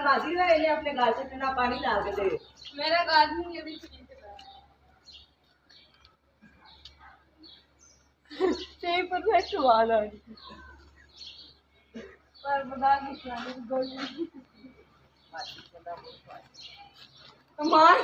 माजी है इन्हें अपने गाल से ठंडा पानी ला के दे। मेरा गाल नहीं अभी फ्रीज है परफेक्ट वाल है पर बता नहीं गोली मार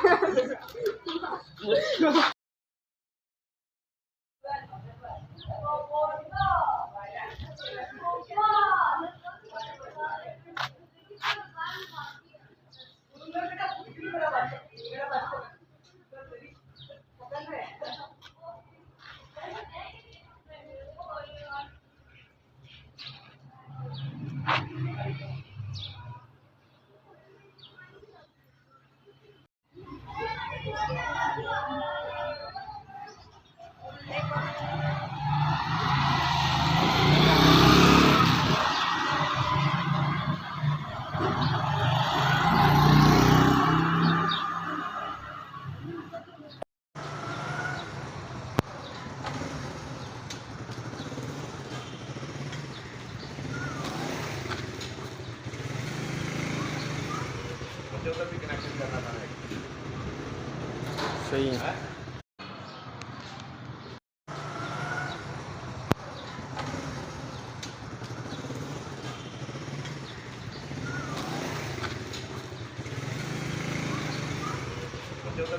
भी कनेक्शन करना था सही है।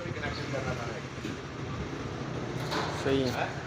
भी कनेक्शन करना था सही है।